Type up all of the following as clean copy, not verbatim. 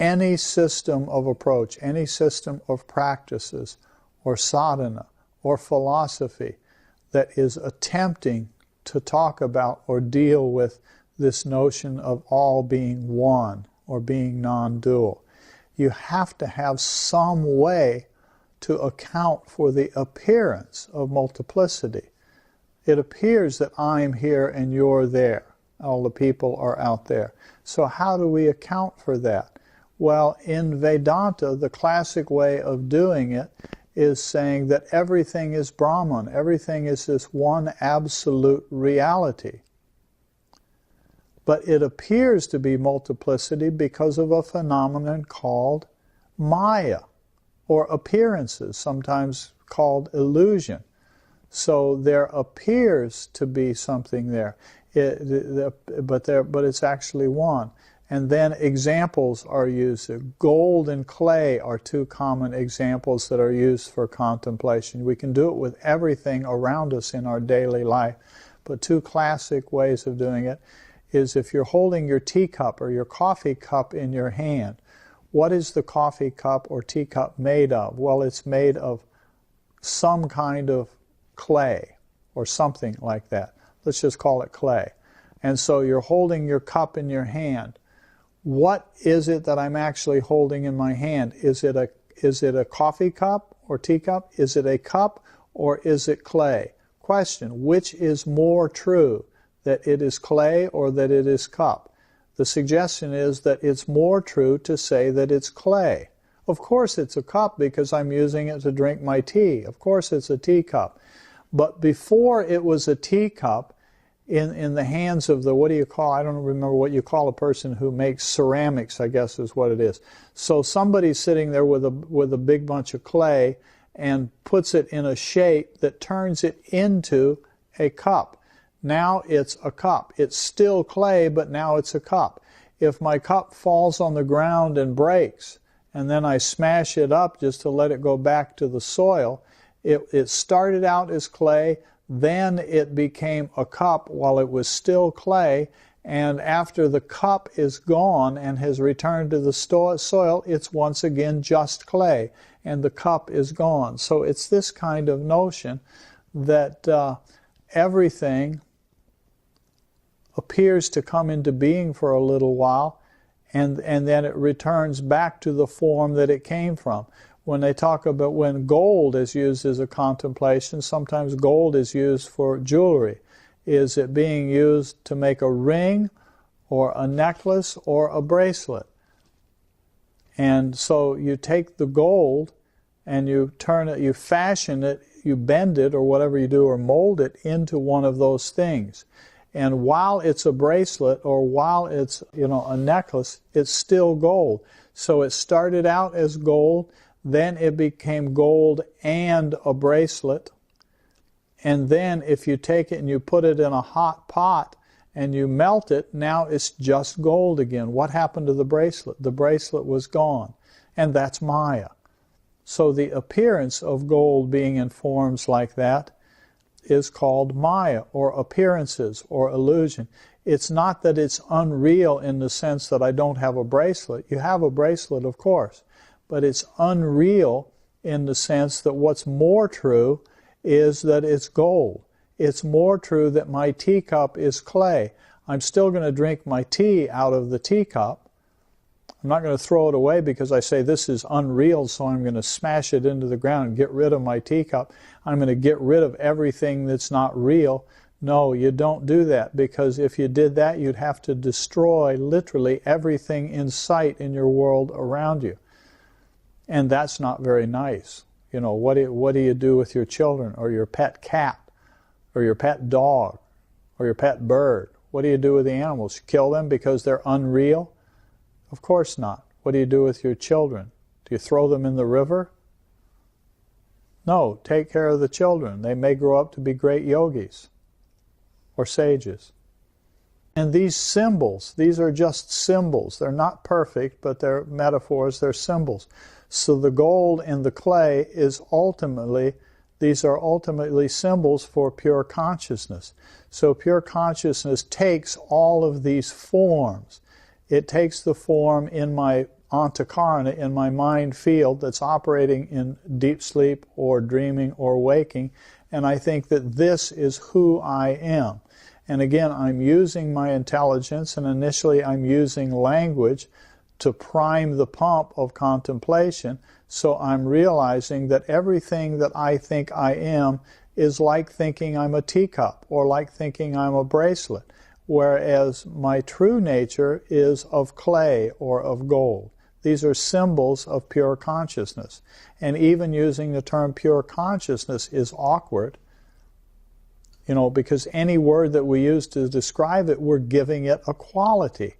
any system of approach, any system of practices, or sadhana, or philosophy that is attempting to talk about or deal with this notion of all being one or being non-dual. You have to have some way to account for the appearance of multiplicity. It appears that I'm here and you're there. All the people are out there. So how do we account for that? Well, in Vedanta, the classic way of doing it is saying that everything is Brahman. Everything is this one absolute reality. But it appears to be multiplicity because of a phenomenon called Maya, or appearances, sometimes called illusion. So there appears to be something there, but it's actually one. And then examples are used. Gold and clay are two common examples that are used for contemplation. We can do it with everything around us in our daily life, but two classic ways of doing it is if you're holding your teacup or your coffee cup in your hand. What is the coffee cup or teacup made of? Well, it's made of some kind of clay or something like that. Let's just call it clay. And so you're holding your cup in your hand. What is it that I'm actually holding in my hand? Is it a coffee cup or teacup? Is it a cup or is it clay? Question, which is more true, that it is clay or that it is cup? The suggestion is that it's more true to say that it's clay. Of course it's a cup because I'm using it to drink my tea. Of course it's a teacup. But before it was a teacup, in the hands of the, what do you call, I don't remember what you call a person who makes ceramics, I guess is what it is. So somebody's sitting there with a big bunch of clay and puts it in a shape that turns it into a cup. Now it's a cup. It's still clay, but now it's a cup. If my cup falls on the ground and breaks, and then I smash it up just to let it go back to the soil, it started out as clay, then it became a cup while it was still clay, and after the cup is gone and has returned to the soil, it's once again just clay, and the cup is gone. So it's this kind of notion that everything appears to come into being for a little while, and then it returns back to the form that it came from. When they talk about when gold is used as a contemplation, sometimes gold is used for jewelry. Is it being used to make a ring or a necklace or a bracelet? And so you take the gold and you turn it, you fashion it, you bend it or whatever you do or mold it into one of those things. And while it's a bracelet or while it's, a necklace, it's still gold. So it started out as gold, then it became gold and a bracelet. And then if you take it and you put it in a hot pot and you melt it, now it's just gold again. What happened to the bracelet? The bracelet was gone. And that's Maya. So the appearance of gold being in forms like that is called Maya, or appearances, or illusion. It's not that it's unreal in the sense that I don't have a bracelet. You have a bracelet, of course. But it's unreal in the sense that what's more true is that it's gold. It's more true that my teacup is clay. I'm still going to drink my tea out of the teacup. I'm not going to throw it away because I say this is unreal, so I'm going to smash it into the ground and get rid of my teacup. I'm going to get rid of everything that's not real. No, you don't do that, because if you did that, you'd have to destroy literally everything in sight in your world around you. And that's not very nice. What do you do with your children or your pet cat or your pet dog or your pet bird? What do you do with the animals? You kill them because they're unreal? Of course not. What do you do with your children? Do you throw them in the river? No, take care of the children. They may grow up to be great yogis or sages. And these symbols, these are just symbols. They're not perfect, but they're metaphors, they're symbols. So the gold and the clay these are ultimately symbols for pure consciousness. So pure consciousness takes all of these forms. It takes the form in my antakarana, in my mind field that's operating in deep sleep or dreaming or waking, and I think that this is who I am. And again, I'm using my intelligence, and initially I'm using language to prime the pump of contemplation, so I'm realizing that everything that I think I am is like thinking I'm a teacup or like thinking I'm a bracelet, whereas my true nature is of clay or of gold. These are symbols of pure consciousness. And even using the term pure consciousness is awkward, because any word that we use to describe it, we're giving it a quality.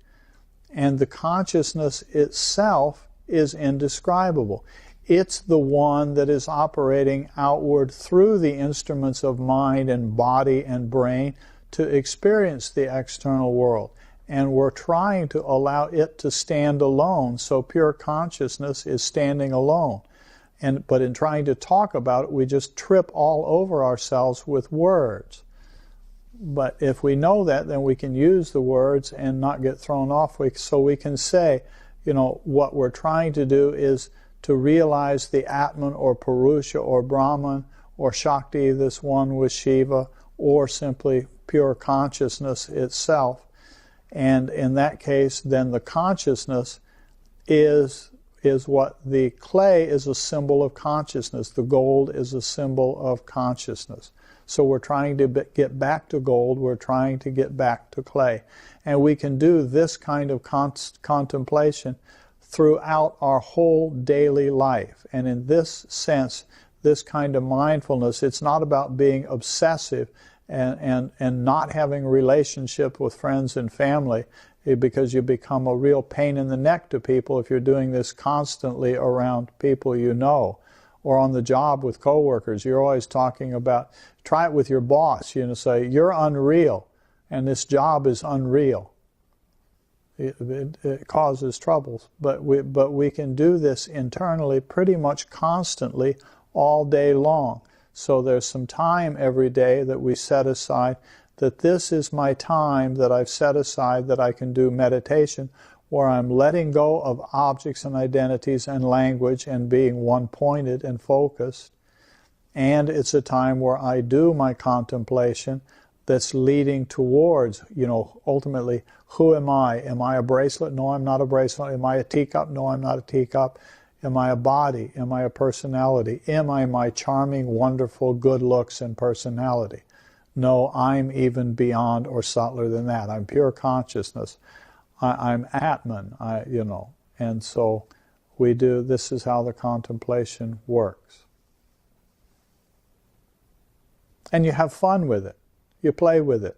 And the consciousness itself is indescribable. It's the one that is operating outward through the instruments of mind and body and brain to experience the external world. And we're trying to allow it to stand alone, so pure consciousness is standing alone. But in trying to talk about it, we just trip all over ourselves with words. But if we know that, then we can use the words and not get thrown off. So we can say, what we're trying to do is to realize the Atman or Purusha or Brahman or Shakti, this one with Shiva, or simply pure consciousness itself. And in that case, then the consciousness is what the clay is a symbol of consciousness. The gold is a symbol of consciousness. So we're trying to get back to gold. We're trying to get back to clay. And we can do this kind of contemplation throughout our whole daily life. And in this sense, this kind of mindfulness, it's not about being obsessive and not having a relationship with friends and family, because you become a real pain in the neck to people if you're doing this constantly around people you know. Or on the job with coworkers, you're always talking about, try it with your boss, say, you're unreal, and this job is unreal. It causes troubles. But we can do this internally pretty much constantly all day long. So there's some time every day that we set aside, that this is my time that I've set aside that I can do meditation, where I'm letting go of objects and identities and language and being one-pointed and focused. And it's a time where I do my contemplation that's leading towards, ultimately, who am I? Am I a bracelet? No, I'm not a bracelet. Am I a teacup? No, I'm not a teacup. Am I a body? Am I a personality? Am I my charming, wonderful, good looks and personality? No, I'm even beyond or subtler than that. I'm pure consciousness. I'm Atman, and so this is how the contemplation works. And you have fun with it. You play with it.